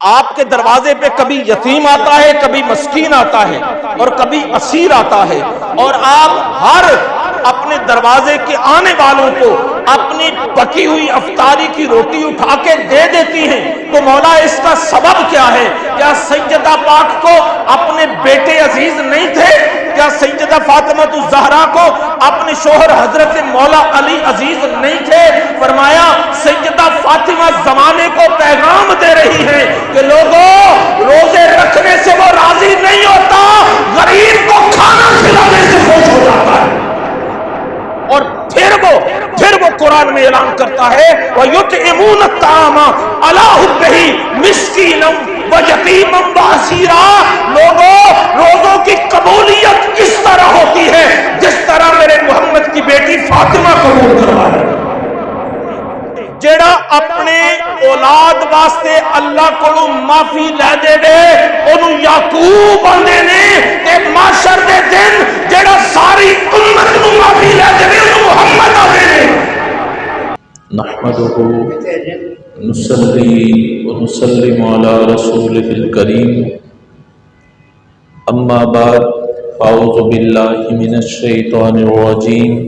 آپ کے دروازے پہ کبھی یتیم آتا ہے، کبھی مسکین آتا ہے، اور کبھی اسیر آتا ہے، اور آپ ہر اپنے دروازے کے آنے والوں کو اپنی پکی ہوئی افطاری کی روٹی اٹھا کے دے دیتی ہیں. تو مولا اس کا سبب کیا ہے؟ کیا سیدہ پاک کو اپنے بیٹے عزیز نہیں تھے؟ کیا سیدہ فاطمہ الزہرا کو اپنے شوہر حضرت مولا علی عزیز نہیں تھے؟ فرمایا سیدہ فاطمہ زمانے کو پیغام دے رہی ہے کہ لوگوں، روزے رکھنے سے وہ راضی نہیں ہوتا، غریب کو کھانا کھلانے سے خوش ہو جاتا ہے. اور پھر وہ قرآن میں اعلان کرتا ہے وَيُطْعِمُونَ الطَّعَامَ عَلَىٰ حُبِّهِ مِسْكِينًا وَيَتِيمًا وَأَسِيرًا. لوگوں، روزوں کی قبولیت اس طرح ہوتی ہے جس طرح میرے محمد کی بیٹی فاطمہ قبول کروا ہے. جڑا اپنے اولاد واسطے اللہ کو معافی لے دے دے انہوں یعقوب آندے نے، تے معاشر دے دن جڑا ساری امت کو معافی لے دے انہوں محمد آندے نے. نحمدہ نصلی و نسلم علی رسولہ الکریم، اما بعد فاعوذ باللہ من الشیطان الرجیم،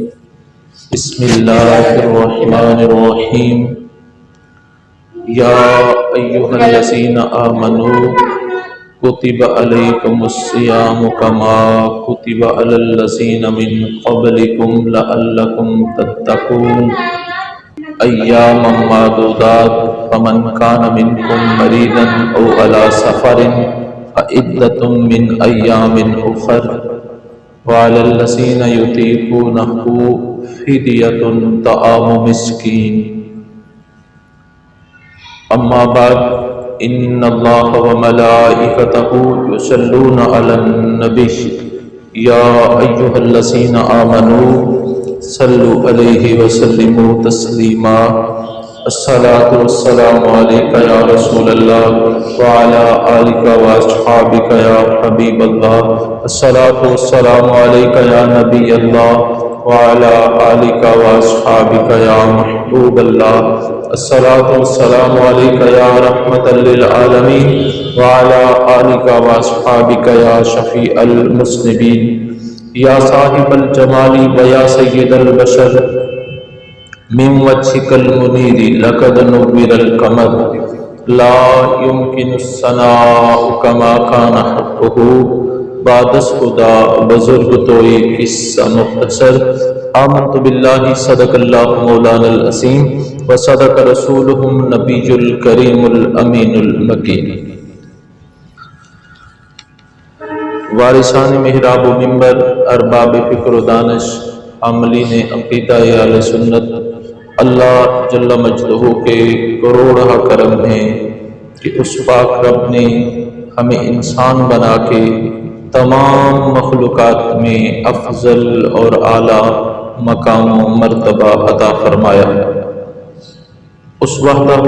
بسم اللہ الرحمن الرحیم. یا ایہا الذین آمنوا کتب علیکم الصیام کما کتب علی الذین من قبلکم لعلکم تتقون ایاما معدودات فمن کان منکم مریضا او علی سفر فعدۃ من ایام اخر وعلی الذین یطیقونہ فدیۃ طعام مسکین. اما بعد ان اللہ وملائکتہ یصلون علی النبی یا ایہا الذین آمنوا صلوا علیہ وسلموا تسلیما. الصلاۃ والسلام علیک یا رسول اللہ وعلی آلک واصحابک یا حبیب اللہ. الصلاۃ والسلام علیک یا نبی اللہ وعلی آلک واصحابک یا محبوب اللہ. الصلاۃ والسلام علیک یا رحمۃ للعالمین وعلی آلک واصحابک یا شفیع المذنبین. یا صاحب الجمال و یا سید البشر من وجهک المنیر لقد نور القمر لا يمكن الثناء كما كان حقه بعد الهدى بزرگ توئی قصہ مختصر. آمنت باللہ صدق اللہ مولانا العظیم و صدق رسولہ النبی الکریم الامین المکین. وارثان محراب و منبر، ارباب فکر و دانش، عاملین عقیدہ اہل سنت، اللہ جل مجدہ کے کروڑہ کرم ہے کہ اس پاک رب نے ہمیں انسان بنا کے تمام مخلوقات میں افضل اور اعلیٰ مقام و مرتبہ عطا فرمایا. اس وحدہ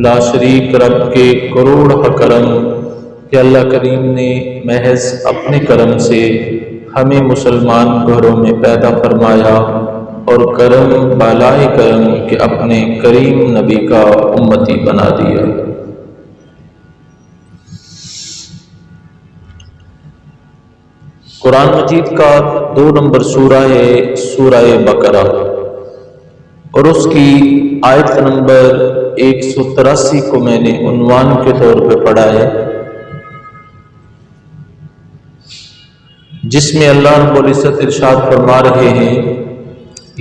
لا شریک رب کے کروڑ کرم کہ اللہ کریم نے محض اپنے کرم سے ہمیں مسلمان گھروں میں پیدا فرمایا، اور کرم بالائے کرم کہ اپنے کریم نبی کا امتی بنا دیا. قرآن مجید کا 2 نمبر سورہ ہے سورہ بقرہ، اور اس کی آیت نمبر 183 کو میں نے عنوان کے طور پہ پڑھا ہے، جس میں اللہ رب العزت ارشاد فرما رہے ہیں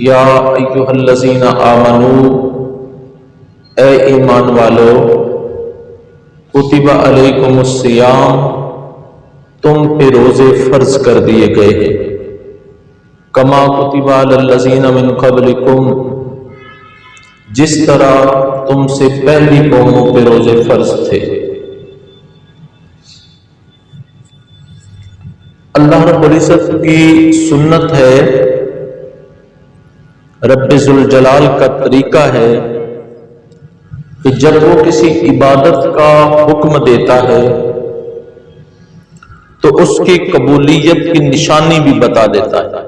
یا ایھا الذین آمنو، اے ایمان والو، کتب علیکم الصیام، تم پہ روزے فرض کر دیے گئے ہیں، کما کتب علی الذین من قبلکم، جس طرح تم سے پہلی قوموں پہ روزے فرض تھے. اللہ رب العزت کی سنت ہے، رب ذوالجلال کا طریقہ ہے کہ جب وہ کسی عبادت کا حکم دیتا ہے تو اس کی قبولیت کی نشانی بھی بتا دیتا ہے،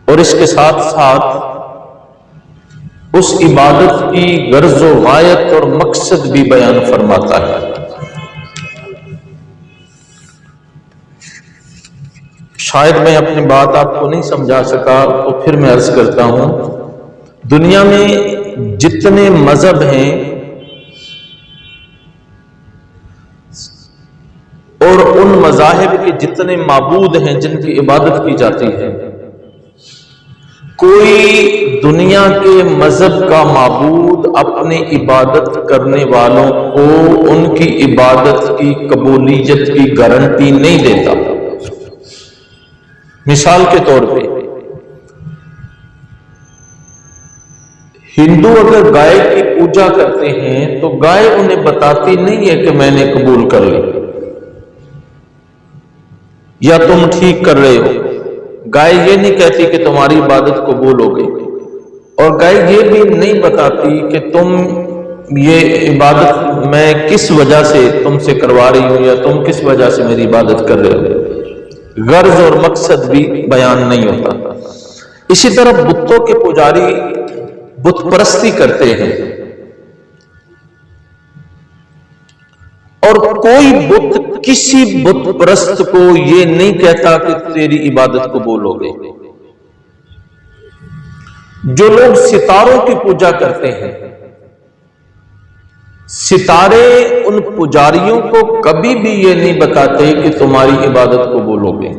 اور اس کے ساتھ ساتھ اس عبادت کی غرض و غایت اور مقصد بھی بیان فرماتا ہے۔ شاید میں اپنی بات آپ کو نہیں سمجھا سکا تو پھر میں عرض کرتا ہوں، دنیا میں جتنے مذہب ہیں اور ان مذاہب کے جتنے معبود ہیں جن کی عبادت کی جاتی ہے، کوئی دنیا کے مذہب کا معبود اپنی عبادت کرنے والوں کو ان کی عبادت کی قبولیت کی گارنٹی نہیں دیتا۔ مثال کے طور پہ ہندو اگر گائے کی پوجا کرتے ہیں تو گائے انہیں بتاتی نہیں ہے کہ میں نے قبول کر لی یا تم ٹھیک کر رہے ہو۔ گائے یہ نہیں کہتی کہ تمہاری عبادت قبول ہو گئی، اور گائے یہ بھی نہیں بتاتی کہ تم یہ عبادت میں کس وجہ سے تم سے کروا رہی ہوں یا تم کس وجہ سے میری عبادت کر رہے ہو۔ غرض اور مقصد بھی بیان نہیں ہوتا۔ اسی طرح بتوں کے پجاری بت پرستی کرتے ہیں، اور کوئی بت کسی بت پرست کو یہ نہیں کہتا کہ تیری عبادت قبول ہو گئی۔ جو لوگ ستاروں کی پوجا کرتے ہیں، ستارے ان پجاریوں کو کبھی بھی یہ نہیں بتاتے کہ تمہاری عبادت قبول ہو گئی۔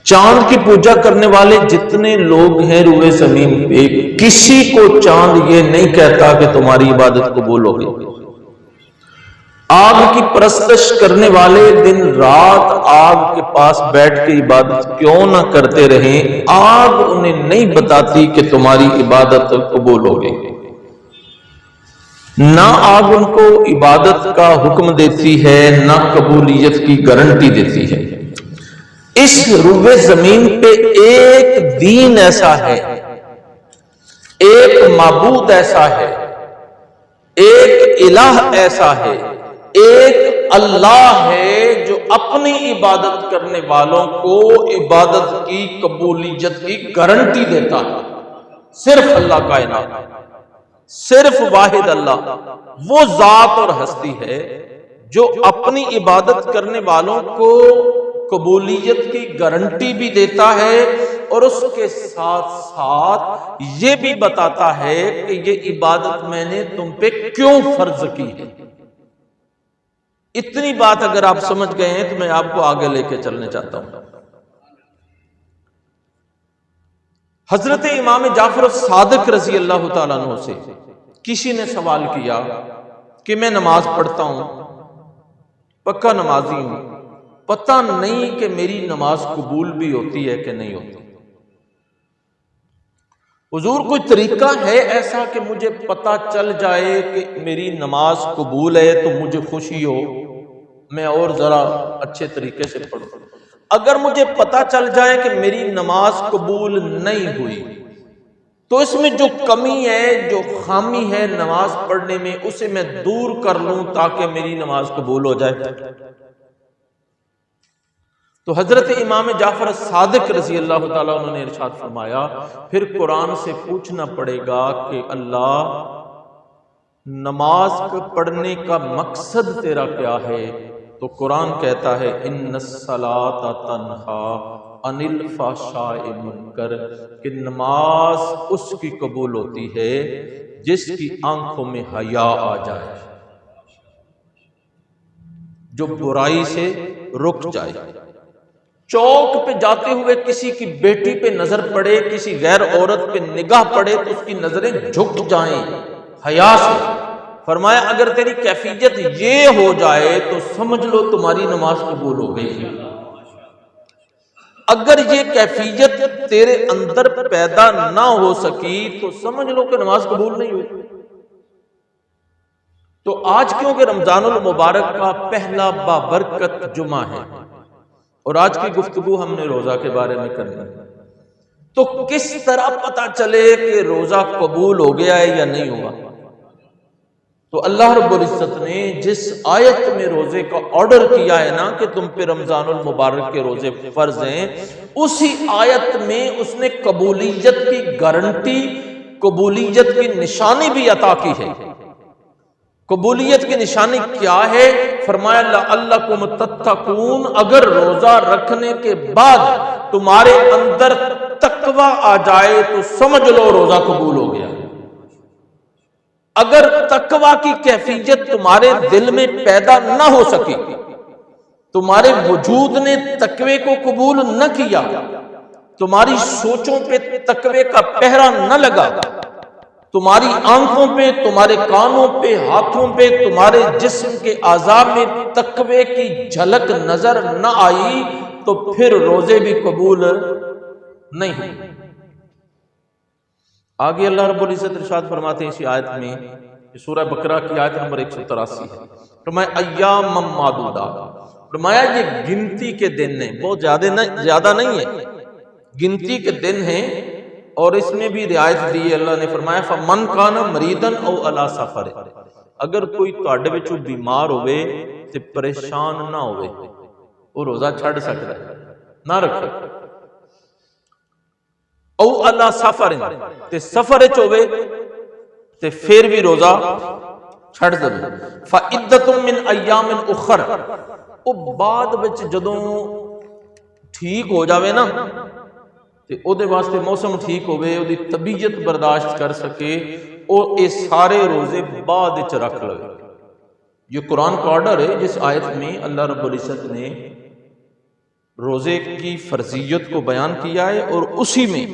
چاند کی پوجا کرنے والے جتنے لوگ ہیں روئے زمین پہ، کسی کو چاند یہ نہیں کہتا کہ تمہاری عبادت قبول ہو گئی۔ آگ کی پرستش کرنے والے دن رات آگ کے پاس بیٹھ کے عبادت کیوں نہ کرتے رہیں، آگ انہیں نہیں بتاتی کہ تمہاری عبادت قبول ہو گئی۔ نہ آگ ان کو عبادت کا حکم دیتی ہے، نہ قبولیت کی گارنٹی دیتی ہے۔ اس روئے زمین پہ ایک دین ایسا ہے، ایک معبود ایسا ہے، ایک الہ ایسا ہے، ایک اللہ ہے جو اپنی عبادت کرنے والوں کو عبادت کی قبولیت کی گارنٹی دیتا ہے۔ صرف اللہ کائنات، صرف واحد اللہ، وہ ذات اور ہستی ہے جو اپنی عبادت کرنے والوں کو قبولیت کی گارنٹی بھی دیتا ہے، اور اس کے ساتھ ساتھ یہ بھی بتاتا ہے کہ یہ عبادت میں نے تم پہ کیوں فرض کی ہے۔ اتنی بات اگر آپ سمجھ گئے ہیں تو میں آپ کو آگے لے کے چلنے چاہتا ہوں۔ حضرت امام جعفر الصادق رضی اللہ تعالیٰ عنہ سے کسی نے سوال کیا کہ میں نماز پڑھتا ہوں، پکا نمازی ہوں، پتہ نہیں کہ میری نماز قبول بھی ہوتی ہے کہ نہیں ہوتی۔ حضور کوئی طریقہ ہے ایسا کہ مجھے پتہ چل جائے کہ میری نماز قبول ہے تو مجھے خوشی ہو، میں اور ذرا اچھے طریقے سے پڑھوں؟ اگر مجھے پتہ چل جائے کہ میری نماز قبول نہیں ہوئی تو اس میں جو کمی ہے، جو خامی ہے نماز پڑھنے میں، اسے میں دور کر لوں تاکہ میری نماز قبول ہو جائے۔ تو حضرت امام جعفر الصادق رضی اللہ تعالیٰ عنہ نے ارشاد فرمایا، پھر قرآن سے پوچھنا پڑے گا کہ اللہ نماز پڑھنے کا مقصد تیرا کیا ہے؟ تو قرآن کہتا ہے ان الصلاۃ تنہی عن الفحشاء والمنکر، کہ نماز اس کی قبول ہوتی ہے جس کی آنکھوں میں حیا آ جائے، جو برائی سے رک جائے۔ چوک پہ جاتے ہوئے کسی کی بیٹی پہ نظر پڑے، کسی غیر عورت پہ نگاہ پڑے تو اس کی نظریں جھک جائیں حیا سے۔ فرمایا اگر تیری کیفیت یہ ہو جائے تو سمجھ لو تمہاری نماز قبول ہو گئی۔ اگر یہ کیفیت تیرے اندر پیدا نہ ہو سکی تو سمجھ لو کہ نماز قبول نہیں ہوئی۔ تو آج کیونکہ رمضان المبارک کا پہلا بابرکت جمعہ ہے اور آج کی گفتگو ہم نے روزہ کے بارے میں کرنی ہے، تو کس طرح پتہ چلے کہ روزہ قبول ہو گیا ہے یا نہیں ہوا؟ تو اللہ رب العزت نے جس آیت میں روزے کا آرڈر کیا ہے نا کہ تم پہ رمضان المبارک کے روزے فرض ہیں، اسی آیت میں اس نے قبولیت کی گارنٹی قبولیت کی نشانی بھی عطا کی ہے۔ قبولیت کی نشانی کیا ہے؟ فرمایا لعلکم تتقون، اگر روزہ رکھنے کے بعد تمہارے اندر تقوی آ جائے تو سمجھ لو روزہ قبول ہو گیا۔ اگر تقوی کی کیفیت تمہارے دل میں پیدا نہ ہو سکی، تمہارے وجود نے تقوی کو قبول نہ کیا، تمہاری سوچوں پہ تقوی کا پہرا نہ لگا، تمہاری آنکھوں پہ، تمہارے کانوں پہ، ہاتھوں پہ، تمہارے جسم کے اعضاء میں تقوی کی جھلک نظر نہ آئی، تو پھر روزے بھی قبول نہیں ہوئے۔ آگے اللہ رب العزت ارشاد فرماتے ہیں اسی آیت میں، سورہ بقرہ کی آیت نمبر 183 ہے، فرمایا ایام معدودات، فرمایا یہ گنتی کے دن ہیں، بہت زیادہ نہیں ہے، گنتی کے دن ہیں، اور اس میں بھی رعایت دی ہے۔ اللہ نے فرمایا فمن کان مریضا او علی سفر، اگر کوئی تہاڈے وچوں بیمار ہوئے تے پریشان نہ ہوئے، وہ روزہ چھڑ سکتا ہے، نہ رکھے۔ او علی سفر، تے سفر وچ ہوئے تے پھر بھی روزہ چھڑ دے۔ فعدۃ من ایام اخر، او بعد وچ جدوں ٹھیک ہو جاوے نا تے او دے واسطے موسم ٹھیک ہوئے، او دی طبیعت برداشت کر سکے، او اے سارے روزے بعد وچ رکھ لے۔ یہ قرآن کا آرڈر ہے جس آیت میں اللہ رب العزت نے روزے کی فرضیت کو بیان کیا ہے، اور اسی میں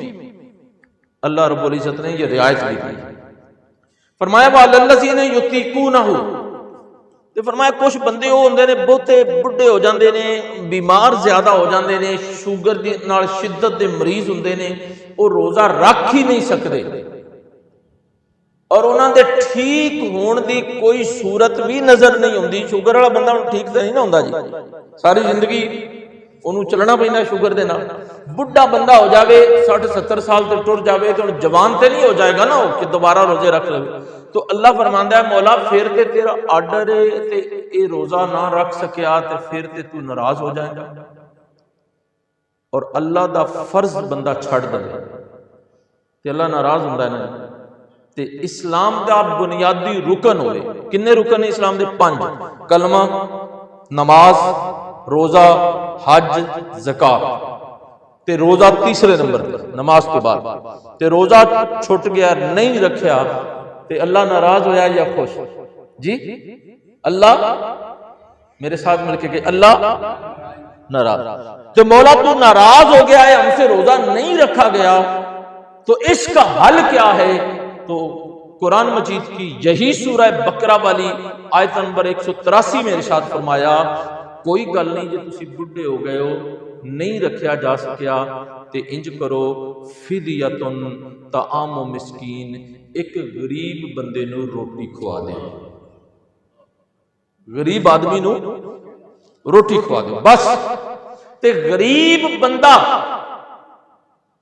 اللہ رب العزت نے یہ رعایت بھی کی۔ فرمایا وَالَّذِينَ يُطِيقُونَهُ، تے فرمایا کچھ بندے وہ ہوندے نے بہتے بڈھے ہو جاندے نے، بیمار زیادہ ہو جاندے نے، شوگر دی نال شدت دے مریض ہوندے نے، وہ روزہ رکھ ہی نہیں سکتے، اور انہاں دے ٹھیک ہون دی کوئی صورت بھی نظر نہیں ہوندی۔ شوگر والا بندہ ٹھیک تے نہیں نہ ہوندا جی، ساری زندگی انہوں چلنا پیندا شوگر دے نال۔ بڈھا بندہ ہو جاوے 60-70 سال تے ٹر جاوے تو جوان تے نہیں ہو جائے گا نا وہ کہ دوبارہ روزے رکھ لے۔ تو اللہ فرماندا ہے مولا پھر تے تیرا آرڈر ہے تے اے روزہ نہ رکھ سکیا تے پھر تے تو ناراض ہو جائے گا، اور اللہ دا فرض بندہ چھڑ دے تے اللہ ناراض ہوندا ہے نا۔ تے اسلام دا بنیادی رکن ہوئے، کنے رکن اسلام دے 5، کلمہ، نماز، روزہ، حج، زکات، تے روزہ تیسرے نمبر تے نماز تو بعد۔ تے روزہ چھٹ گیا نہیں رکھیا تے اللہ ناراض ہویا یا خوش؟ جی اللہ، میرے ساتھ مل کے کہ اللہ ناراض۔ تو مولا تو ناراض ہو گیا ہے، ہم سے روزہ نہیں رکھا گیا، تو اس کا حل کیا ہے؟ تو قرآن مجید کی یہی سورہ بقرہ والی آیت نمبر 183 میں ارشاد فرمایا کوئی گل نہیں جے تسی بڈھے ہو گئے ہو نہیں رکھیا جا سکیا تے انج کرو فدیۃ طعام مسکین، ایک غریب بندے نو روٹی کھوا دے، غریب آدمی نو روٹی کھوا دے بس۔ تے غریب بندہ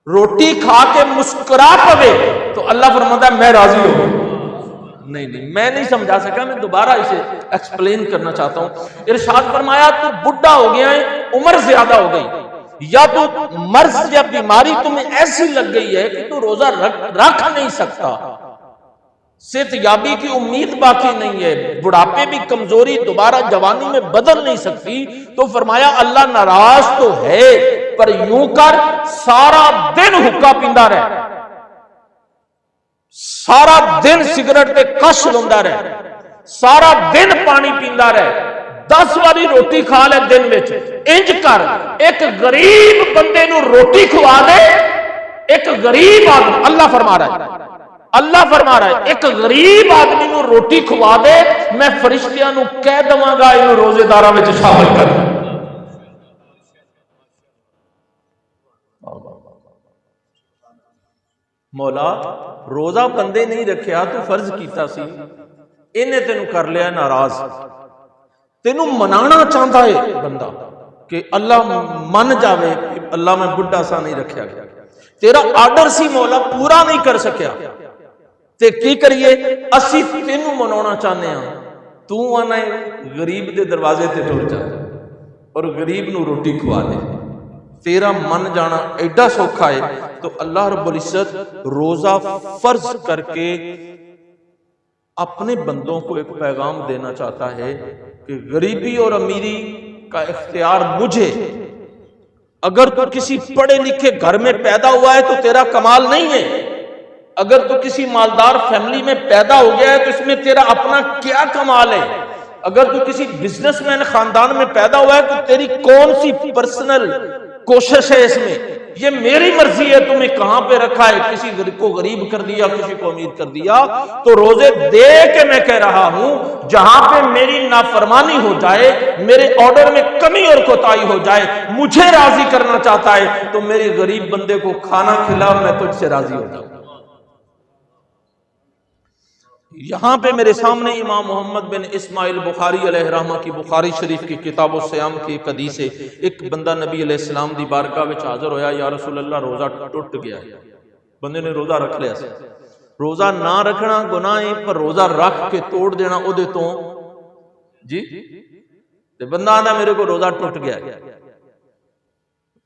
روٹی کھا کے مسکرا پوے تو اللہ فرماتا ہے میں راضی ہوں۔ نہیں میں نہیں سمجھا سکا، میں دوبارہ اسے ایکسپلین کرنا چاہتا ہوں۔ ارشاد فرمایا تو بڈھا ہو گیا ہے، عمر زیادہ ہو گئی، یا تو مرض یا بیماری تمہیں ایسی لگ گئی ہے کہ تو روزہ رکھ نہیں سکتا، صحت یابی کی امید باقی نہیں ہے، بڑھاپے بھی کمزوری دوبارہ جوانی میں بدل نہیں سکتی، تو فرمایا اللہ ناراض تو ہے، پر یوں کر سارا دن حقہ پیندا رہ، سارا دن سگریٹ تے کش لوندا رہ، سارا دن پانی پیندا رہ، 10 واری روٹی کھا لے دن وچ، انج کر ایک غریب بندے نو روٹی کھوا دے، ایک غریب آدمی، اللہ فرما رہا ہے ایک غریب آدمی نو روٹی کھوا دے، میں فرشتیاں نو کہہ دواں گا اینو روزے داراں وچ شامل کر۔ مولا روزہ بندے نہیں رکھیا تو فرض کیتا سی، انہیں تینوں کر لیا ناراض، تینوں منانا چاہتا ہے بندہ کہ اللہ من جاوے کہ اللہ میں بڈھا سا نہیں رکھیا گیا، تیرا آرڈر سی مولا پورا نہیں کر سکیا، تے کی کریے اسی تینوں منانا چاہنے ہیں، تو آنا ہے غریب دے دروازے تے ٹر جا اور غریب نو روٹی کھوا دے۔ تیرا من جانا ایڈا سوکھا ہے، تو اللہ رب العزت روزہ فرض کر کے اپنے بندوں کو ایک پیغام دینا چاہتا ہے کہ غریبی اور امیری کا اختیار مجھے، اگر تو کسی پڑھے لکھے گھر میں پیدا ہوا ہے تو تیرا کمال نہیں ہے، اگر تو کسی مالدار فیملی میں پیدا ہو گیا ہے تو اس میں تیرا اپنا کیا کمال ہے، اگر تو کسی بزنس مین خاندان میں پیدا ہوا ہے تو تیری کون سی پرسنل کوشش ہے اس میں، یہ میری مرضی ہے تمہیں کہاں پہ رکھا ہے، کسی کو غریب کر دیا، کسی کو امیر کر دیا۔ تو روزے دے کے میں کہہ رہا ہوں جہاں پہ میری نافرمانی ہو جائے، میرے آرڈر میں کمی اور کوتاہی ہو جائے، مجھے راضی کرنا چاہتا ہے تو میرے غریب بندے کو کھانا کھلا، میں تجھ سے راضی ہو جاؤں۔ یہاں پہ میرے سامنے امام محمد بن اسماعیل بخاری علیہ رحمہ کی بخاری شریف کی کتاب الصیام کی ایک حدیث ہے، ایک بندہ نبی علیہ السلام دی بارگاہ وچ حاضر ہویا، یا رسول اللہ روزہ ٹوٹ گیا، بندے نے روزہ رکھ لیا سی، روزہ نہ رکھنا گناہ ہے، پر روزہ رکھ کے توڑ دینا او دے تو جی، تے بندہ آندا میرے کو روزہ ٹوٹ گیا،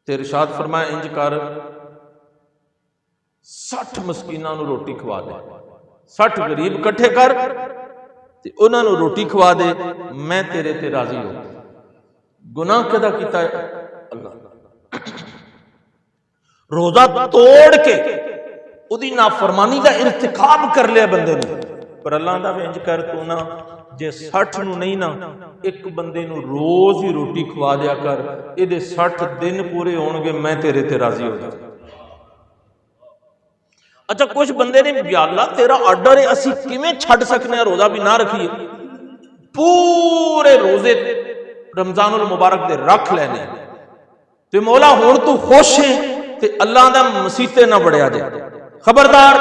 تے ارشاد فرمایا انج کر 60 مسکیناں نو روٹی کھوا دے، 60 غریب کٹھے کر تے انہاں نو روٹی کھوا دے، میں تیرے تے راضی ہوں۔ گناہ کدا کیتا ہے؟ اللہ، روزہ توڑ کے اودی نافرمانی دا ارتکاب کر لیا بندے نے، پر اللہ دا انج کر تو نہ جے 60 نو نہیں نا ایک بندے نو روز ہی روٹی کھوا دیا کر، اے دے 60 دن پورے ہون گے، میں تیرے تے راضی ہو جاؤں۔ اچھا کچھ بندے نے یا اللہ تیرا آرڈر ہے اسی کیویں چھڈ سکنے ہیں روزہ بھی نہ رکھیے، پورے روزے رمضان المبارک دے رکھ لینے تے مولا ہن تو خوش ہے تے اللہ دا مسیتے نہ بڑھیا جائے، خبردار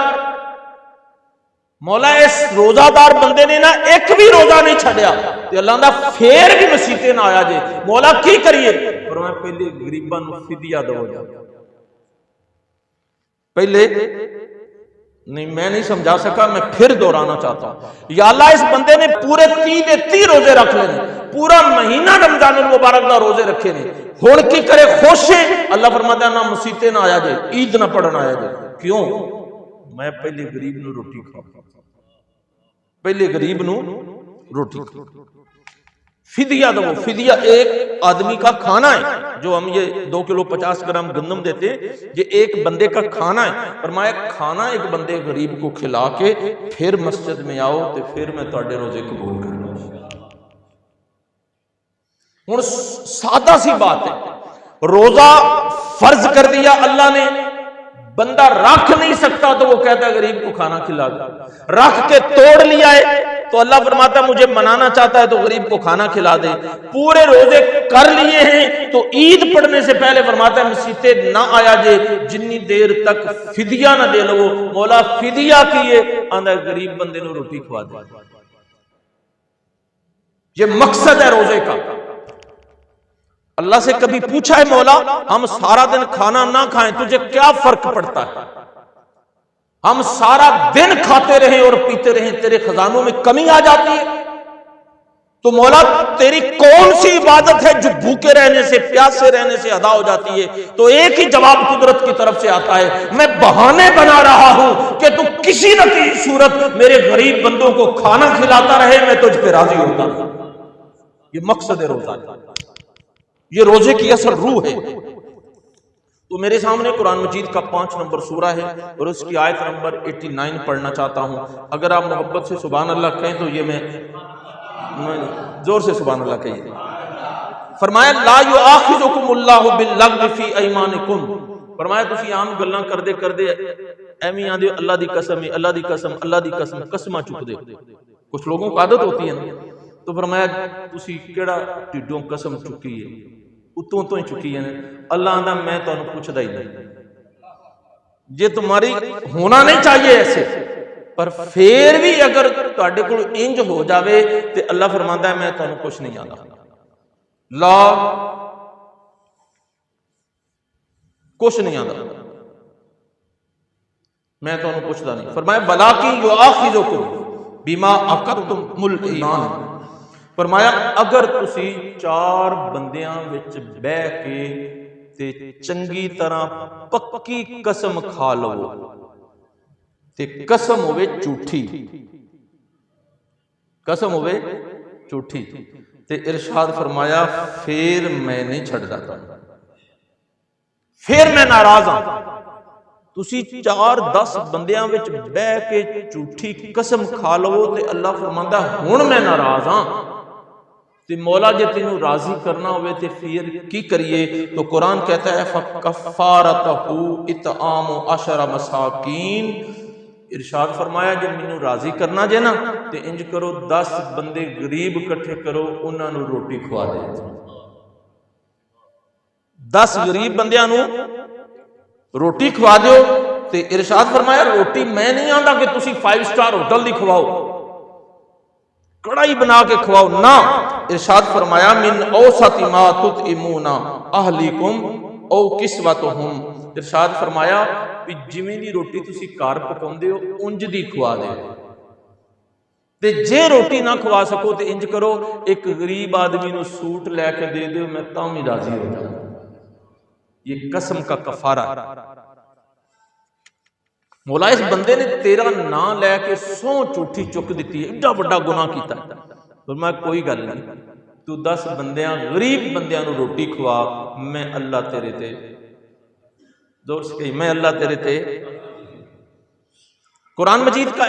مولا اس روزہ دار بندے نے نا ایک بھی روزہ نہیں چھڈیا تے اللہ دا پھر بھی مسیتے نہ آیا جے، مولا کی کریے؟ فرمایا پہلے غریباں نو فدیہ دو جا، پہلے نہیں میں نہیں سمجھا سکا، میں پھر دہرانا چاہتا ہوں، یا اللہ اس بندے نے پورے 30 روزے رکھ لینے، پورا مہینہ رمضان المبارک دا روزے رکھے نے، ہن کی کرے خوش ہے؟ اللہ فرماتا ہے نہ مسیتے نہ آیا جائے، عید نہ پڑھنا آیا جائے، کیوں؟ میں پہلے غریب نو روٹی کھاؤں، پہلے غریب نو روٹی کھاؤں۔ فدیہ دو، فدیہ ایک آدمی کا کھانا ہے، جو ہم یہ 2 کلو 50 گرام گندم دیتے ہیں، یہ ایک بندے کا کھانا ہے، فرمایا کھانا ایک بندے غریب کو کھلا کے پھر مسجد میں آؤ تو پھر میں تواڈے روزے قبول کروں۔ ہن سادہ سی بات ہے، روزہ فرض کر دیا اللہ نے، بندہ رکھ نہیں سکتا تو وہ کہتا ہے غریب کو کھانا کھلا دو، رکھ کے توڑ لیا ہے تو اللہ فرماتا ہے مجھے منانا چاہتا ہے تو غریب کو کھانا کھلا دے، پورے روزے کر لیے ہیں تو عید پڑھنے سے پہلے فرماتا ہے مسیتے نہ آیا جے جنی دیر تک فدیہ نہ دے لو، مولا فدیہ کیے آندہ غریب بندے نو روٹی کھوا دے۔ یہ مقصد ہے روزے کا۔ اللہ سے کبھی پوچھا ہے مولا ہم سارا دن کھانا نہ کھائیں تجھے کیا فرق پڑتا ہے؟ ہم سارا دن کھاتے رہیں اور پیتے رہیں تیرے خزانوں میں کمی آ جاتی ہے؟ تو مولا تیری کون سی عبادت ہے جو بھوکے رہنے سے پیاسے رہنے سے ادا ہو جاتی ہے؟ تو ایک ہی جواب قدرت کی طرف سے آتا ہے، میں بہانے بنا رہا ہوں کہ تو کسی نہ کسی صورت میرے غریب بندوں کو کھانا کھلاتا رہے، میں تجھ پہ راضی ہوتا ہوں۔ یہ مقصد ہے روزہ، یہ روزے کی اصل روح ہے۔ تو میرے سامنے قرآن مجید کا 5 نمبر سورہ ہے اور اس کی آیت نمبر 89 پڑھنا چاہتا ہوں، اگر آپ محبت سے سبحان اللہ کہیں تو یہ میں زور سے سبحان اللہ کہیے۔ فرمایا لا یؤاخذکم اللہ باللغو فی ایمانکم، فرمایا تسی عام گلاں کردے ایویں آندے اللہ دی قسم اللہ دی قسم اللہ دی قسم قسماں چک دے، کچھ لوگوں کو عادت ہوتی ہے نا، تو فرمایا تسی کیڑا ٹھڈوں قسم چکی ہے، اتوں تو ہی چکی ہے، اللہ آندہ میں تانوں پوچھدا ہی نہیں، یہ تمہاری ہونا نہیں چاہیے ایسے، پر پھر بھی اگر تواڈے کول انج ہو جاوے تے اللہ فرماندا ہے میں تانوں کچھ نہیں آندا، لا کچھ نہیں آندا، میں تانوں پوچھدا نہیں۔ فرمایا ولاکن یؤاخذکم بما عقدتم الایمان، فرمایا اگر تسی 4 بندیاں وچ بہ کے تے چنگی طرح پکی قسم کھا لو تے قسم ہوئے جھوٹھی، قسم ہوئے جھوٹھی، تے ارشاد فرمایا پھر میں نہیں چھڑ جاتا، پھر میں ناراض ہاں۔ تسی 4-10 بندیاں وچ بہ کے جھوٹھی قسم کھا لو تے اللہ فرماندا ہن میں ناراض ہاں، تے مولا جے تینوں راضی کرنا ہوئے تے پھر کی کریے؟ تو قرآن کہتا ہے فَكَفَّارَتَهُ اطعام 10 مساکین، ارشاد فرمایا جے مینوں راضی کرنا جے نا تے انج کرو 10 بندے غریب اکٹھے کرو، انہاں نوں روٹی کھوا دے، 10 غریب بندیاں نوں روٹی کھوا دیو، تے ارشاد فرمایا روٹی میں نہیں آندا کہ تسی 5 سٹار ہوٹل دی کھواؤ، کڑائی بنا کے کھواؤ، نہ، ارشاد فرمایا من اوسط ما تطعمون اہلیکم او کسوتہم، ارشاد فرمایا کہ جویں دی روٹی تسی گھر پکاؤندے ہو انج دی کھوا دے، تے جے روٹی نہ کھوا سکو تے انج کرو ایک غریب آدمی نو سوٹ لے کے دے دیو، میں تاں بھی راضی ہو جاؤں۔ یہ قسم کا کفارہ، مولا اس بندے نے تیرا نام لے کے سو جھوٹھی چک دیتی ہے، ایڈا بڑا گناہ کیتا ہے، فرمایا کوئی گل نہیں، تو 10 بندیاں غریب بندیاں نو روٹی کھوا، میں اللہ تیرے تے، زور سے کہی میں اللہ تیرے تے۔ قرآن مجید کا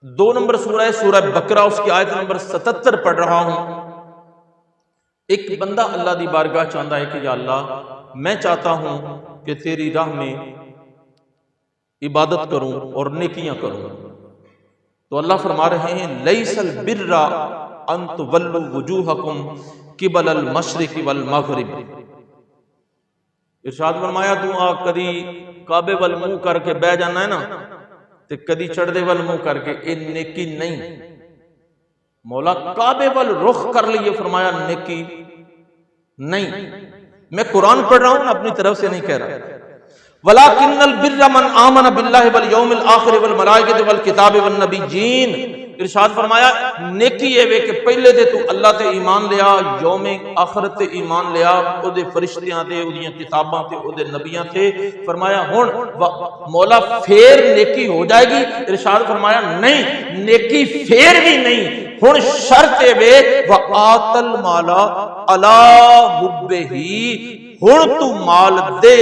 2 نمبر سورہ ہے، سورہ بقرہ، اس کی آیت نمبر 77 پڑھ رہا ہوں۔ ایک بندہ اللہ دی بارگاہ چاہتا ہے کہ یا اللہ میں چاہتا ہوں کہ تیری راہ میں عبادت کروں اور نیکیاں کروں، تو اللہ فرما رہے ہیں لیس البر ان تولوا وجوہکم قبل المشرق والمغرب، ارشاد فرمایا تو آ کدی کعبے وال منہ کر کے بہ جانا ہے نا تے کدی چڑھدے وال منہ کر کے، اے نیکی نہیں، مولا کعبے وال رخ کر لیے، فرمایا نیکی نہیں۔ میں قرآن پڑھ رہا ہوں، اپنی طرف سے نہیں کہہ رہا۔ وَلَكِنَّ الْبِرَّ مَنْ آمَنَ بِاللَّهِ وَالْيَوْمِ الْآخِرِ وَالْمَلَائِكَةِ وَالْكِتَابِ وَالنَّبِيِّينَ، ارشاد فرمایا نیکی یہ وے کہ پہلے دے تو اللہ تے ایمان لیا، یوم آخرت تے ایمان لیا، او دے فرشتیاں تے، او دیاں کتاباں تے، او دے نبیاں تے، فرمایا ہن مولا پھر نیکی ہو جائے گی؟ ارشاد فرمایا نہیں، نیکی پھر بھی نہیں، ہن شرط وے وَآتَ الْمَالَ عَلَىٰ حُبِّهِ، ہن تو مال دے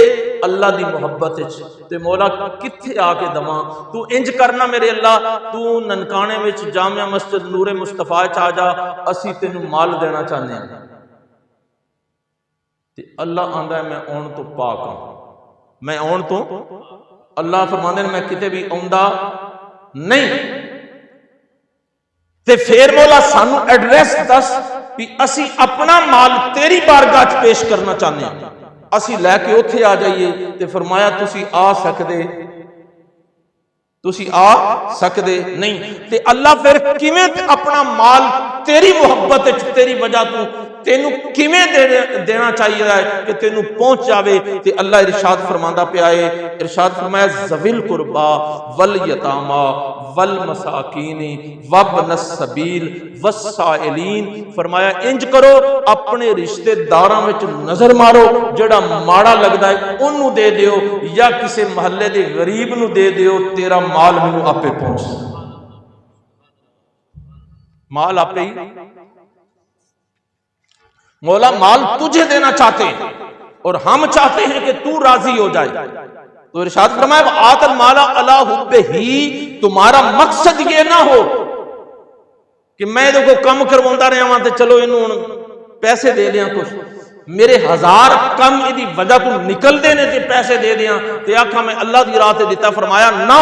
اللہ دی محبت وچ، تے مولا کتھے آ کے دواں؟ تو انج کرنا میرے اللہ، تو ننکانے وچ جامعہ مسجد نور مصطفیٰ چ آ جا، اسی تینوں مال دینا چاہنے ہیں، تے اللہ آندا ہے میں آن تو پاک ہوں، میں آن تو، اللہ فرماندے نے میں کتے بھی آندا نہیں، تے پھر مولا سانو ایڈریس دس بھی اسی اپنا مال تیری بارگاہ چ پیش کرنا چاہنے ہیں، اسی لے کے اتھے آ جائیے، تے فرمایا تسی آ سکدے نہیں، تے اللہ پھر کیویں اپنا مال تیری محبت تیری وجہ تو تینوں کیویں دینا چاہیے کہ تینوں پہنچ جاوے؟ تے اللہ ارشاد فرماندا پیا ہے، ارشاد فرمایا ذوی القربا والیتاما والمساکین وابن السبیل والسائلین، فرمایا انج کرو اپنے رشتے داراں وچ نظر مارو، جڑا ماڑا لگدا ہے اونوں دے دیو، یا کسے محلے دے غریب نو دے دیو، تیرا مال مینوں آپے پہنچ، مال آپ ہی، مولا مال تجھے دینا چاہتے ہیں اور ہم چاہتے ہیں کہ تو راضی ہو جائے، تو ارشاد فرمایا آت المال علی حبہ، تمہارا مقصد یہ نہ ہو کہ میں دیکھو کم کرواندا رہا ہوں تے چلو انہوں پیسے دے دیاں، کچھ میرے 1000 کم دی وجہ تو نکل دینے تے پیسے دے دیاں تے آکھا میں اللہ دی راہ تے دیتا، فرمایا نہ،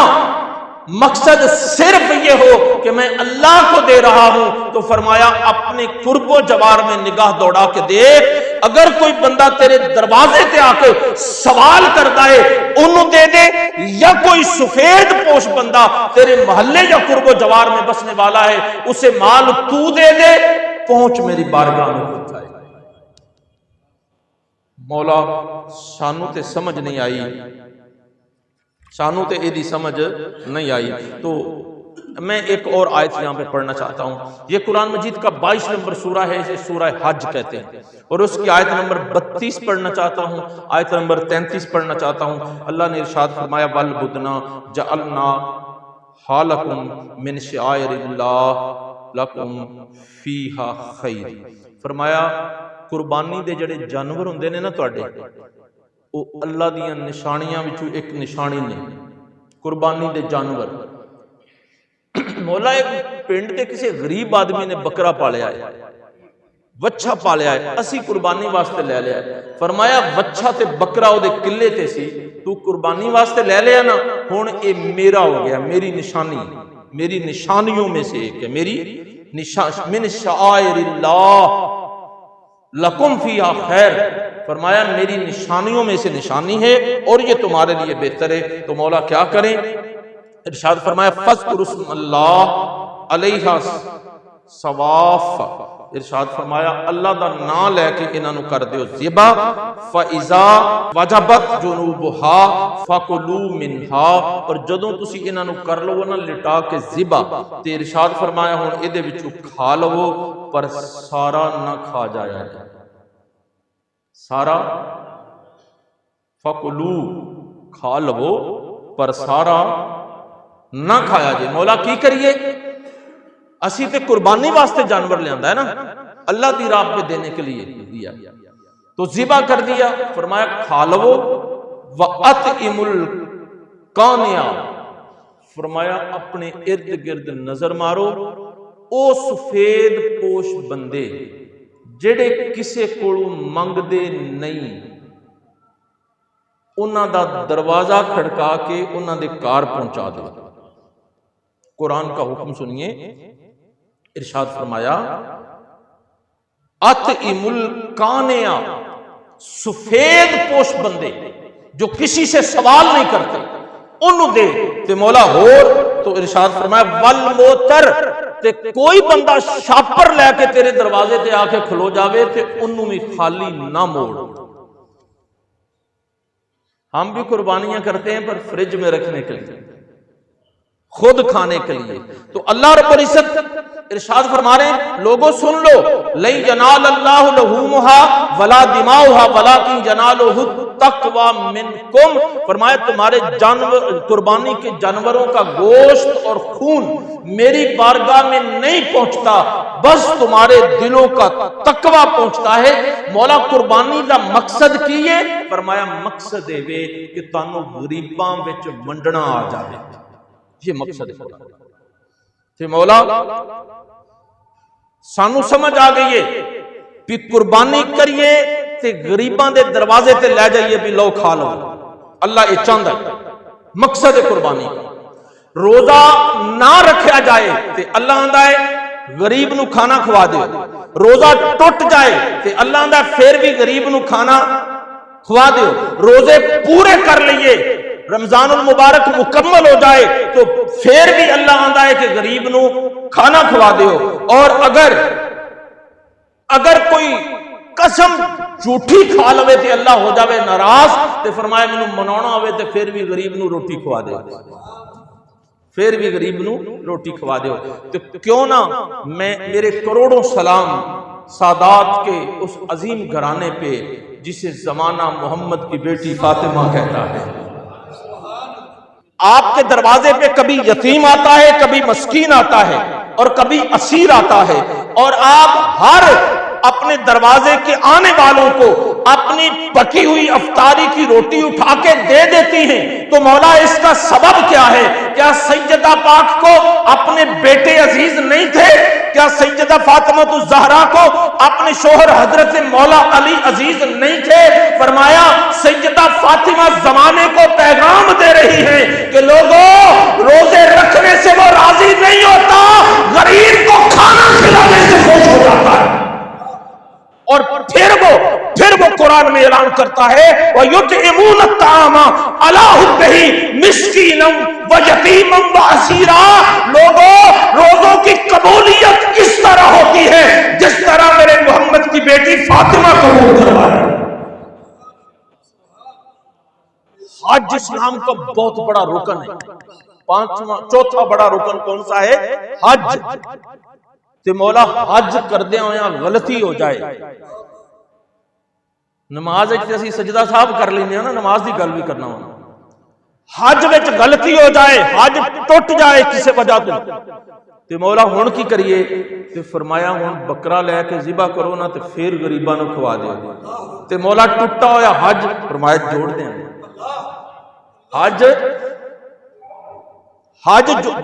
مقصد صرف یہ ہو کہ میں اللہ کو دے رہا ہوں، تو فرمایا اپنے قرب و جوار میں نگاہ دوڑا کے دیکھ، اگر کوئی بندہ تیرے دروازے تے آ کے سوال کرتا ہے انہوں دے دے، یا کوئی سفید پوش بندہ تیرے محلے یا قرب و جوار میں بسنے والا ہے اسے مال تو دے دے، پہنچ میری بارگاہ میں پہنچائے۔ مولا سانو تے سمجھ نہیں آئی، سانو تے ایدی سمجھ نہیں آئی، تو میں ایک اور آیت یہاں پہ پڑھنا چاہتا ہوں. یہ قرآن مجید کا 22 نمبر سورہ ہے، اسے سورہ حج کہتے ہیں، اور اس کی آیت نمبر 32 پڑھنا چاہتا ہوں، آیت نمبر 33 پڑھنا چاہتا ہوں. اللہ نے ارشاد فرمایا وَالْبُدْنَا جَعَلْنَا حَالَكُمْ مِنْ شَعَائِرِ اللَّهِ لَكُمْ فِيهَا خَيْرٌ. فرمایا قربانی دے جڑے جانور ہوندے نے نا تواڈے، او اللہ دیاں نشانیاں وچوں ایک نشانی نے. قربانی دے جانور، مولا ایک پنڈ دے کسی غریب آدمی نے بکرا پالیا ہے، وچھا پالیا ہے، اسی قربانی واسطے لے لیا ہے. فرمایا وچھا تے بکرا او دے قلعے تے سی، تو قربانی واسطے لے لیا نا، ہن اے میرا ہو گیا، میری نشانی، میری نشانیوں میں سے ایک ہے، میری من شعائر اللہ لکم فیہا خیر. فرمایا میری نشانیوں میں سے نشانی ہے اور یہ تمہارے لیے بہتر ہے. تو مولا کیا کریں؟ ارشاد فرمایا فَاذْكُرُوا اسْمَ اللَّهِ عَلَيْهَا صَوَافَّ. ارشاد فرمایا اللہ دا نام لے کے انہاں نو کر دیو ذبح. فَإِذَا وَجَبَتْ جُنُوبُهَا فَكُلُوا مِنْهَا. اور جدوں تسی انہاں نو کر لو نا لٹا کے ذبح، تے ارشاد فرمایا ہن اے دے وچوں کھا لو پر سارا نہ کھا جایا جائے. سارا فَكُلُوا کھا لو پر سارا نہ کھایا جائے. مولا کی کریے؟ اسی تے قربانی واسطے جانور لے آندا ہے نا، اللہ دی راہ پہ دینے کے لیے دیا، تو ذبح کر دیا. فرمایا کھا لو. وَأَطْعِمُوا الْقَانِعَ. فرمایا اپنے ارد گرد نظر مارو، او سفید پوش بندے جڑے کسے کولوں منگدے نہیں، انہاں دا دروازہ کھڑکا کے انہاں دے کار پہنچا دو. قرآن کا حکم سنیے. ارشاد فرمایا اطعموا القانع، سفید پوش بندے جو کسی سے سوال نہیں کرتے انہوں دے. تے مولا ہور تو ارشاد فرمایا والموتر، تے کوئی بندہ شاپر لے کے تیرے دروازے تے آ کے کھلو جاوے تے انہوں بھی خالی نہ موڑ. ہم بھی قربانیاں کرتے ہیں پر فریج میں رکھنے کے لیے، خود کھانے کے لیے. تو اللہ رب العزت ارشاد فرما رہے ہیں لوگوں سن لو، لن ینال اللہ لحومها ولا دماؤها ولکن ینالہ التقوی منکم. فرمایا تمہارے جانور، قربانی کے جانوروں کا گوشت اور خون میری بارگاہ میں نہیں پہنچتا، بس تمہارے دلوں کا تقوی پہنچتا ہے. مولا قربانی دا مقصد کی ہے؟ فرمایا مقصد ہے کہ تانوں غریباں وچ ونڈنا آ جائے، یہ مقصد ہے. کہ مولا سانو سمجھ آ گئی ہے کہ قربانی کریے تے غریباں دے دروازے تے لے جائیے بھی لو کھا لو. اللہ یہ چاہتا ہے، مقصد ہے قربانی. روزہ نہ رکھا جائے تے اللہ آندا ہے غریب نو کھانا کھوا دے. روزہ ٹوٹ جائے تے اللہ آندا ہے پھر بھی غریب نو کھانا کھوا دے. روزے پورے کر لیے، رمضان المبارک مکمل ہو جائے تو پھر بھی اللہ آندا ہے کہ غریب نو کھانا کھوا دیو. اور اگر کوئی قسم جھوٹی کھا لوے تے اللہ ہو جاوے ناراض، تے فرمایا مینوں مناونا ہوے تے پھر بھی غریب نو روٹی کھوا دیو، پھر بھی غریب نو روٹی کھوا دیو. تو کیوں نہ میں میرے کروڑوں سلام سادات کے اس عظیم گھرانے پہ جسے زمانہ محمد کی بیٹی فاطمہ کہتا ہے. آپ کے دروازے پہ کبھی یتیم آتا ہے، کبھی مسکین آتا ہے اور کبھی اسیر آتا ہے، اور آپ ہر اپنے دروازے کے آنے والوں کو اپنی پکی ہوئی افطاری کی روٹی اٹھا کے دے دیتی ہیں. تو مولا اس کا سبب کیا ہے؟ کیا سیدہ پاک کو اپنے بیٹے عزیز نہیں تھے؟ کیا سیدہ فاطمہ الزہرا کو اپنے شوہر حضرت مولا علی عزیز نہیں تھے؟ فرمایا سیدہ فاطمہ زمانے کو پیغام دے رہی ہیں کہ لوگوں روزے رکھنے سے وہ راضی نہیں ہوتا، غریب کو کھانا کھلانے سے خوش ہو جاتا ہے. اور پھر وہ قرآن میں اعلان کرتا ہے وَيُطْعِمُونَ الطَّعَامَ عَلَىٰ حُبِّهِ مِسْكِينًا وَيَتِيمًا وَأَسِيرًا. لوگوں روزوں کی قبولیت اس طرح ہوتی ہے جس طرح میرے محمد کی بیٹی فاطمہ قبول کروائی. حج اسلام کا بہت بڑا رکن ہے. چوتھا بڑا رکن کون سا ہے؟ حج. تے مولا حج کردے ہویا غلطی ہو جائے. نماز اسی سجدہ صاحب کر لینے ہیں نا، نماز دی گل بھی کرنا ہونا. حج وچ غلطی ہو جائے، حج ٹوٹ جائے کسی وجہ تو، تے مولا ہن کی کریے؟ تے فرمایا ہن بکرا لے کے ذبح کرو نا تے پھر غریباں نوں کھوا دیو. تے مولا ٹوٹا ہویا حج فرمایا جوڑ دیں. حج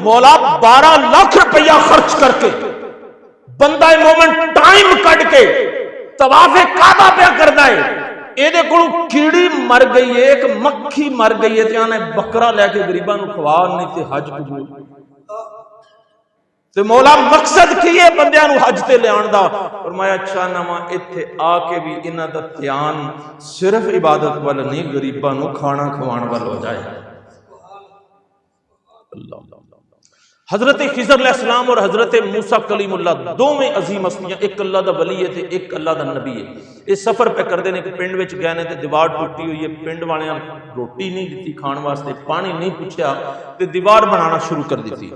مولا 12 لاکھ روپیہ خرچ کر کے بندہ مومن ٹائم کٹ کے طواف کعبہ پہ کردا ہے. اے دے کول کیڑی مر گئی ہے، ایک مکھی مر گئی ہے تے آنے بکرا لے کے غریباں نوں کھوا نہیں تے حج قبول. تے مولا مقصد کی ہے بندیاں نوں حج تے لے آن دا؟ فرمایا اچھا نواں ایتھے آ کے بھی انہاں دا دھیان صرف عبادت وال نہیں، غریباں نوں کھانا کھوان وال ہو جائے. حضرت خضر علیہ السلام اور حضرت موسیٰ کلیم اللہ دو میں عظیم ہستیاں، ایک اللہ دا ولی ہے تے ایک اللہ دا نبی ہے. اس سفر پہ کردے نے کہ پنڈ وچ گئے نے تے دیوار ٹوٹی ہوئی ہے. پنڈ والے روٹی نہیں دیتی کھان واسطے، پانی نہیں پوچھیا تے دیوار بنانا شروع کر دیتی.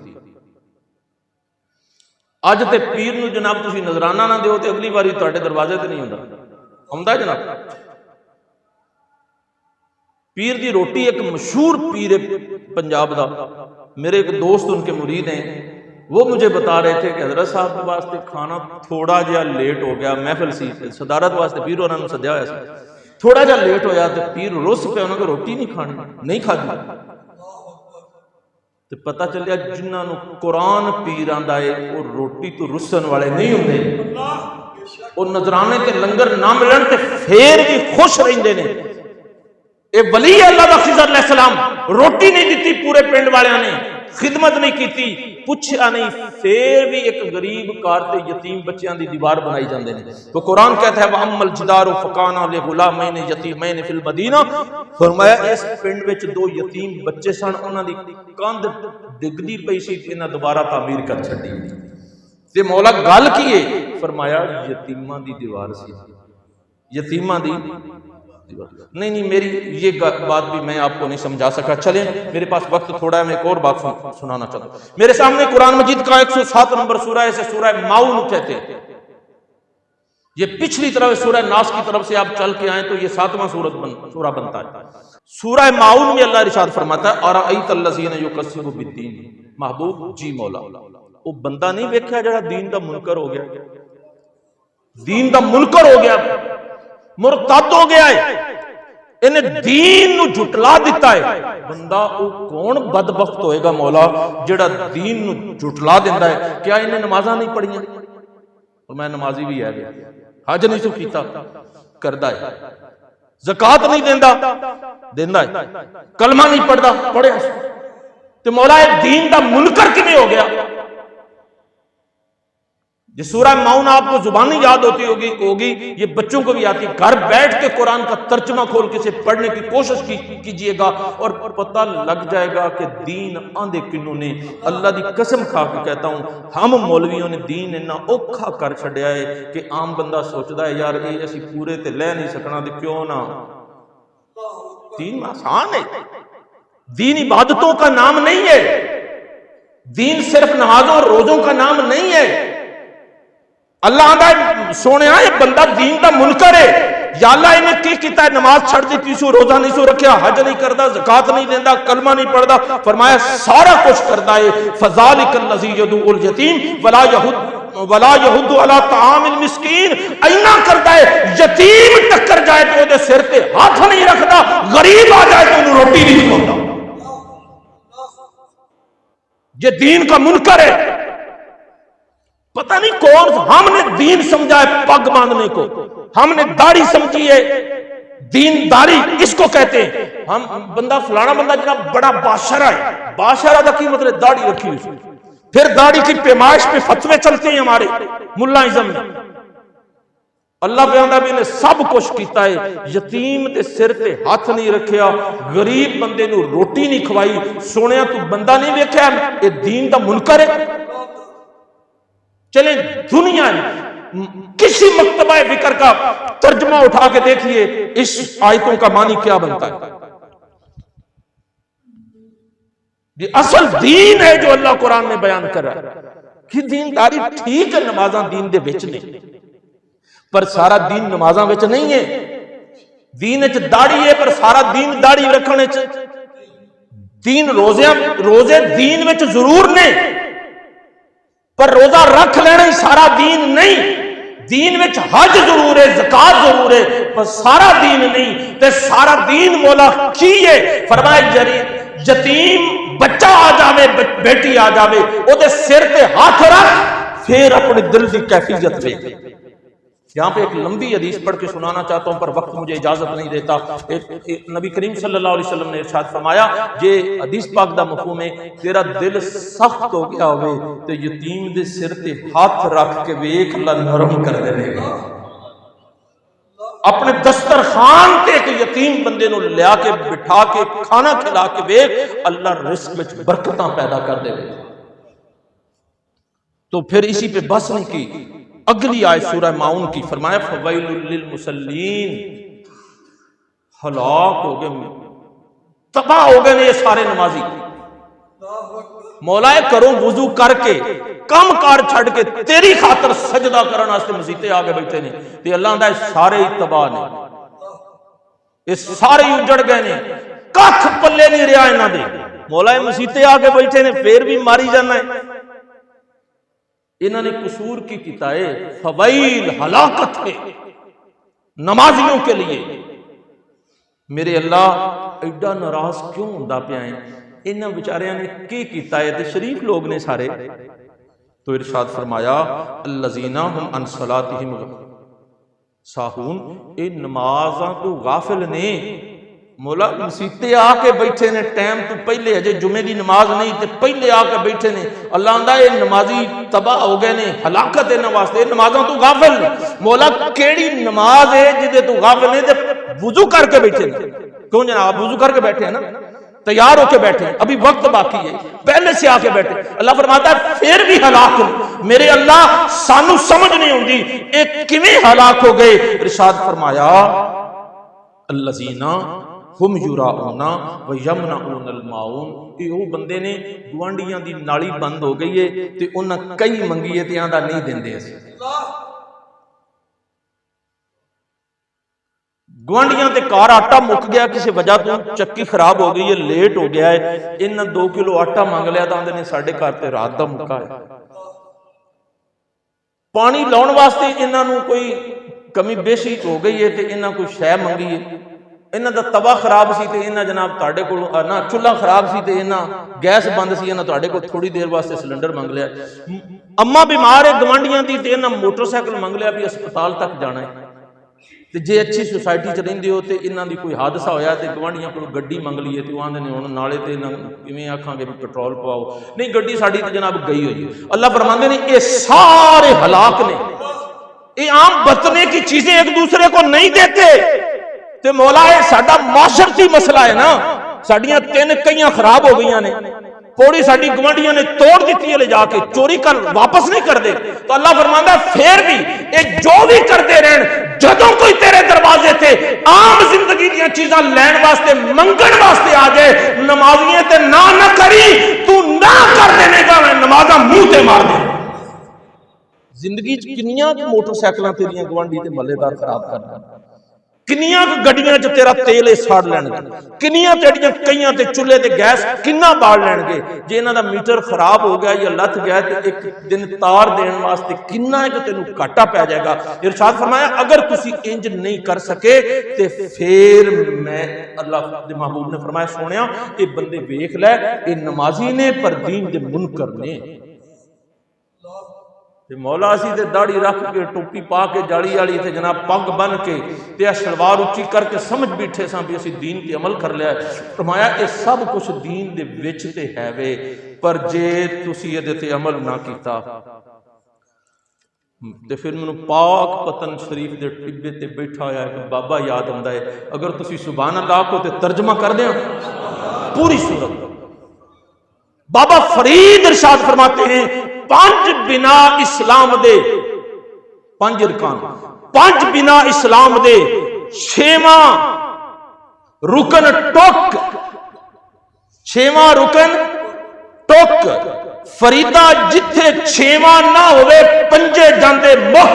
اج تے پیر نو جناب تسی نظرانہ نہ دیو تے اگلی باری تہاڈے دروازے تے نہیں ہوندا جناب. پیر دی روٹی ایک مشہور پیر ہے پنجاب دا. میرے ایک دوست ان کے مرید ہیں، وہ مجھے بتا رہے تھے کہ حضرت صاحب کے واسطے کھانا تھوڑا جہا لیٹ ہو گیا، محفل سی صدارت واسطے پیر انہوں نے سدیا ہوا سی، تھوڑا جہا لیٹ ہویا تو پیر رس پہ انہوں نے روٹی نہیں کھانی، نہیں کھادی. تو پتہ چلیا جنہاں نو قرآن پیر آندا ہے وہ روٹی تو رسن والے نہیں ہوندے، وہ نظرانے تے لنگر نہ ملن تے پھر بھی خوش رہندے نے. اے ولی اللہ دا خضر علیہ السلام روٹی نہیں دیتی پورے پنڈ والوں نے، خدمت نہیں کیتی، پوچھا نہیں، پھر بھی ایک غریب کار تے یتیم بچیاں دی دیوار بنائی جاندے نے. تو قرآن کہتا ہے وَأَمَّا الْجِدَارُ فَكَانَ لِغُلَامَيْنِ يَتِيمَيْنِ فِي الْمَدِينَةِ. فرمایا اس پنڈ وچ دو یتیم بچے سن، انہاں دی کاندھ ڈگدی پئی سی، انہاں دوبارہ تعمیر کر چھڈی. تے مولا گل کی ہے؟ فرمایا یتیماں دی دیوار سی، یتیماں دی نہیں میری یہ بات بھی میں آپ کو نہیں سمجھا سکا. چلیں میرے پاس وقت تھوڑا ہے، میں ایک اور بات سنانا چاہتا ہوں. میرے سامنے قرآن مجید کا 107 نمبر سورہ ہے، اسے سورہ ماؤن کہتے ہیں. یہ پچھلی طرف سورہ ناس کی طرف سے آپ چل کے آئیں تو یہ 7واں سورہ بنتا ہے. سورہ ماؤن میں اللہ ارشاد فرماتا ہے اَرَأَيْتَ الَّذِينَ يُكَذِّبُ بِالدِّينِ. محبوب جی مولا وہ بندہ نہیں ویکھیا جڑا دین دا منکر ہو گیا، دین دا منکر ہو گیا، مرتد ہو گیا ہے، انہیں دین نو جھٹلا دیتا ہے. بندہ او کون بدبخت ہوئے گا مولا جڑا دین نو جھٹلا دیتا ہے؟ کیا انہیں نمازاں نہیں پڑھیاں؟ اور میں نمازی بھی ہے، حج نہیں سو کیتا کردا ہے، زکات نہیں دیندا ہے، کلمہ نہیں پڑھدا پڑھیا. تو مولا ایک دین دا منکر کیویں ہو گیا؟ یہ سورہ ماؤن آپ کو زبانی یاد ہوتی ہوگی، یہ بچوں کو بھی آتی. گھر بیٹھ کے قرآن کا ترجمہ کھول کے پڑھنے کی کوشش کیجئے گا اور پتہ لگ جائے گا کہ دین آندے کنوں نے. اللہ دی قسم کھا کے کہتا ہوں ہم مولویوں نے دین اتنا اوکھا کر چھڈیا ہے کہ عام بندہ سوچدا ہے یار یہ اسی پورے تے لے نہیں سکنا تے کیوں نہ. دین آسان ہے، دین عبادتوں کا نام نہیں ہے، دین صرف نمازوں اور روزوں کا نام نہیں ہے. اللہ آندا سونے یہ بندہ دین دا منکر ہے، یا اللہ انہیں کی کیتا ہے؟ نماز چھڑ دیتی سو، روزہ نہیں سو رکھیا، حج نہیں کردا، زکات نہیں دیندا، کلمہ نہیں پڑھدا. فرمایا سارا کچھ کردا ہے. فذالک الذی یدعو الیتیم ولا یحض علی طعام المسکین. اینا کردا ہے یتیم ٹکر جائے تو دے سر تے ہاتھ نہیں رکھدا، غریب آ جائے تو انہوں روٹی نہیں کھلاوندا. یہ دین کا منکر ہے. پتہ نہیں کون، ہم نے دین سمجھا ہے پگ باندھنے کو، ہم نے داڑھی سمجھی ہے دین داڑھی اس کو کہتے ہیں. ہم بندہ فلانا بندہ جناب بڑا باشرہ ہے، باشرہ دا کی مطلب داڑھی رکھی ہوئی، پھر داڑھی کی پیمائش پہ فتوے چلتے ہیں ہمارے ملا ازم میں. اللہ بیاندہ بھی نے سب کچھ کیتا ہے، یتیم تے سر تے ہاتھ نہیں رکھیا، غریب بندے نو روٹی نہیں کھوائی. سونیا تو بندہ نہیں ویکھیا اے دین دا منکر ہے. چلیں دنیا کسی مکتبہ فکر کا ترجمہ اٹھا کے دیکھیے اس آیتوں کا معنی کیا بنتا ہے. یہ اصل دین ہے جو اللہ قرآن میں بیان کر رہا ہے کہ دینداری ٹھیک ہے، نمازاں دین دے وچ نہیں، پر سارا دین نمازاں وچ نہیں ہے. دین وچ داڑھی ہے پر سارا دین داڑھی رکھنے چ دین روزے دین وچ ضرور نے، پر روزہ رکھ لینا ہی سارا دین نہیں. دین وچ حج ضرور ہے، زکات ضرور ہے، پر سارا دین نہیں. تے سارا دین مولا کی ہے؟ فرمایا یتیم بچہ آ جاوے، بیٹی آ جاوے، او دے سر تے ہاتھ رکھ، پھر اپنے دل کی کیفیت دیکھ. یہاں پہ ایک لمبی حدیث پڑھ کے سنانا چاہتا ہوں پر وقت مجھے اجازت نہیں دیتا. نبی کریم صلی اللہ علیہ وسلم نے ارشاد فرمایا، یہ حدیث پاک دا مفہوم ہے، تیرا دل سخت ہو گیا ہوئے تو یتیم دے سر تے ہاتھ رکھ کے ویکھ، اللہ نرم کر دے گا. اپنے دسترخوان تے ایک یتیم بندے نو لیا کے بٹھا کے کھانا کھلا کے ویکھ، اللہ رزق وچ برکتاں پیدا کر دے گا. تو پھر اسی پہ بس نہیں کی، اگلی آیت سورہ ماؤن کی، فرمایا فویل للمصلین، ہلاک ہو گئے، تباہ ہو گئے یہ سارے نمازی. مولا کروں وضو کر کے کم کار چھڑ کے تیری خاطر سجدہ کرن واسطے مسیتے آگے بیٹھے نے، تے اللہ دا سارے ہی تباہ نے، یہ سارے ہی اجڑ گئے نے، ککھ پلے نہیں رہا انہاں دے. مولا مسیتے آگے بیٹھے نے پھر بھی ماری جانا ہے. انہوں نے قصور کی کیتا ہے، فویل ہلاکت ہے نمازیوں کے لیے. میرے اللہ ایڈا ناراض کیوں ہوندا پیا ہے؟ انہاں بیچاریاں نے کی کیتا ہے؟ تے شریف لوگ نے سارے. تو ارشاد فرمایا الذین هم عن صلاتهم ساہون، اے نمازاں تو غافل نے. مولا مسیتے آ کے بیٹھے نے ٹائم تو پہلے، اجے جمعے دی نماز نہیں تے پہلے آ کے بیٹھے نے. اللہ آندا اے نمازی تباہ ہو گئے نے، ہلاکت ہے انہاں واسطے، نمازاں تو غافل. مولا کیڑی نماز ہے جدے تو غافل نہیں تے وضو کر کے بیٹھے نے؟ کیوں جناب وضو کر کے بیٹھے ہیں نا، تیار ہو کے بیٹھے ہیں، ابھی وقت باقی ہے، پہلے سے آ کے بیٹھے. اللہ فرماتا ہے پھر بھی ہلاک ہو. میرے اللہ سانو سمجھ نہیں ہوندی اے کیویں ہلاک ہو گئے. ارشاد فرمایا الذین ہم یراؤن ویمنعون الماعون، اے او بندے نے گوانڈیاں دی نالی بند ہو گئی ہے تے انہاں کئی منگی ہے تے آندا نہیں دیندے. گوانڈیاں تے کار آٹا مک گیا کسی وجہ تو، چکی خراب ہو گئی ہے، لیٹ ہو گیا ہے، انہاں 2 کلو آٹا مانگ لیا تو آندے نے ساڈے گھر تے رات دا مکا ہے. پانی لاؤن واسطے انہاں نو کوئی کمی بیشی ہو گئی ہے تے انہاں کوئی شے منگی ہے. انہاں دا توا خراب سی تے انہاں جناب تہاڈے کول نہ چولہا خراب سی تے انہاں گیس بند سی، انہاں تہاڈے کول تھوڑی دیر واسطے سلنڈر منگ لیا. اما بیمار ہے گوانڈیاں دی تے انہاں موٹر سائیکل منگ لیا بھی ہسپتال تک جانا ہے. تے جے اچھی سوسائٹی چ رہندے ہو تے انہاں دی کوئی حادثہ ہویا تے گوانڈیاں کول گڈی منگ لی ہے تے وہ آندے نے ہن نالے تے کیویں آکھاں گے پیٹرول پواؤ، نہیں گڈی ساڈی تے جناب گئی ہوئی ہے. اللہ فرماندے نے اے سارے ہلاک نے. اے عام بتنے کی چیزیں ایک دوسرے کو نہیں دیتے. تے مولا ہے ساڈا معاشرتی مسئلہ ہے نا، ساڈیاں 3 کئیاں خراب ہو گئیاں نے، پوڑی ساڈی گوانڈیاں نے توڑ دیتی ہے لے جا کے، چوری کر واپس نہیں کر دے. تو اللہ فرماندا ہے پھر بھی اے جو بھی کرتے رہن، جدوں کوئی تیرے دروازے تے عام زندگی دیاں چیزاں لین واسطے منگن واسطے آ جائے، نمازیاں تے نہ کری، تو نہ کر دینے گا نمازاں منہ تے مار دے. زندگی چ کنیاں موٹر سائیکلاں تیریاں گوانڈی تے محلے دار خراب کرنا، کنیاں گڈیاں چ تیرا تیل ساڑ لین گے، کنیاں تیڑیاں کئیاں تے چولہے تے گیس کنا بال لین گے. جے انہاں دا میٹر خراب ہو گیا یا لت گیا تے ایک دن تار دین واسطے کنا ہے کہ تینوں گھاٹا پہ جائے گا. ارشاد فرمایا اگر تسی انج نہیں کر سکے تے پھر میں اللہ دے محبوب نے فرمایا سونیا اے بندے ویکھ لے، اے نمازی نے پر دین دے منکر نے. مولا اسی تے داڑھی رکھ کے ٹوپی پا کے جاڑی والی تے جناب پگ بن کے تے شلوار اچھی کر کے سمجھ بیٹھے ساں بھی اسی دین تے عمل کر لیا. فرمایا اے سب کچھ دین دے وچ تے ہے وے، پر جے تسی اے تے عمل نہ کیتا تے پھر مینوں پاک پتن شریف دے ٹبے تے بیٹھا ہویا ہے بابا یاد آندا ہے. اگر تسی سبحان اللہ کو تے ترجمہ کر دیاں پوری سورت. بابا فرید ارشاد فرماتے ہیں 5 بنا اسلام دے 5 ارکان، 5 بنا اسلام دے 6واں رکن ٹوک، 6واں رکن ਟੁੱਕ ਫਰੀਦਾ ਜਿੱਥੇ ਛੇਵਾਂ ਨਾ ਹੋਵੇ ਪੰਜੇ ਜਾਂਦੇ ਮੁੱਖ।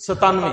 97।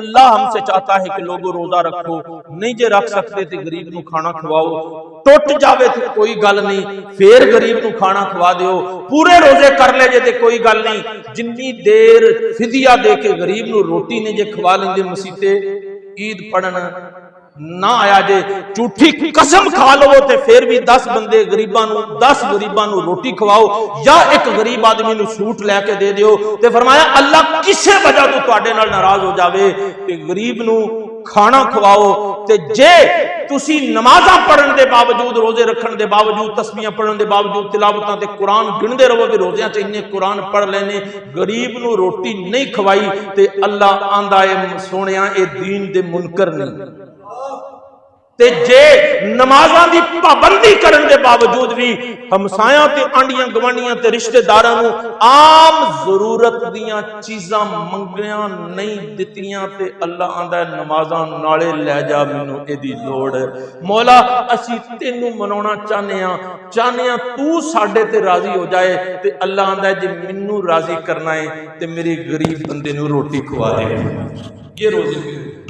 اللہ ہم سے چاہتا ہے کہ لوگوں روزہ رکھو، نہیں جے رکھ سکتے تھے غریب نو کھانا کھواؤ، ٹوٹ جاوے تھے کوئی گل نہیں پھر غریب نو کھانا کھوا دیو، پورے روزے کر لے جے تے کوئی گل نہیں، جنی دیر فدیہ دے کے غریب نو روٹی نے جے کھوا لیں دے مسیتے عید پڑھن نہ آیا جے، جھوٹھی قسم کھا لو تے پھر بھی 10 بندے دس غریباں نو روٹی کھواؤ یا ایک غریب آدمی نو سوٹ لے کے دے دیو، تے فرمایا اللہ کسے وجہ تو تواڈے نال ناراض ہو جاوے کہ غریب نو کھانا کھواؤ، تے جے تسی نمازاں پڑھن دے باوجود، روزے رکھن دے باوجود، تسبیحاں پڑھن دے باوجود، تلاوتاں تے قرآن گن دے رہو کہ روزیاں چ انہیں قرآن پڑھ لینے، غریب نو روٹی نہیں کھوائی، تے اللہ آندا اے سونیاں اے دین دے منکر نہیں، تے جے نمازاں دی پابندی کرن دے باوجود بھی ہمسایاں تے آنڈیاں گوانڈیاں تے رشتہ داراں نو عام ضرورت دیاں چیزاں منگیاں نہیں دتیاں، تے اللہ آندا ہے نمازاں نالے لے جا مینوں اے دی لوڑ ہے، مولا اسی تینوں مناونا چاہنے ہاں تو ساڈے تے راضی ہو جائے، تے اللہ آندا ہے جے مینوں راضی کرنا ہے تے میرے غریب بندے نو روٹی کھوا دے، یہ روزے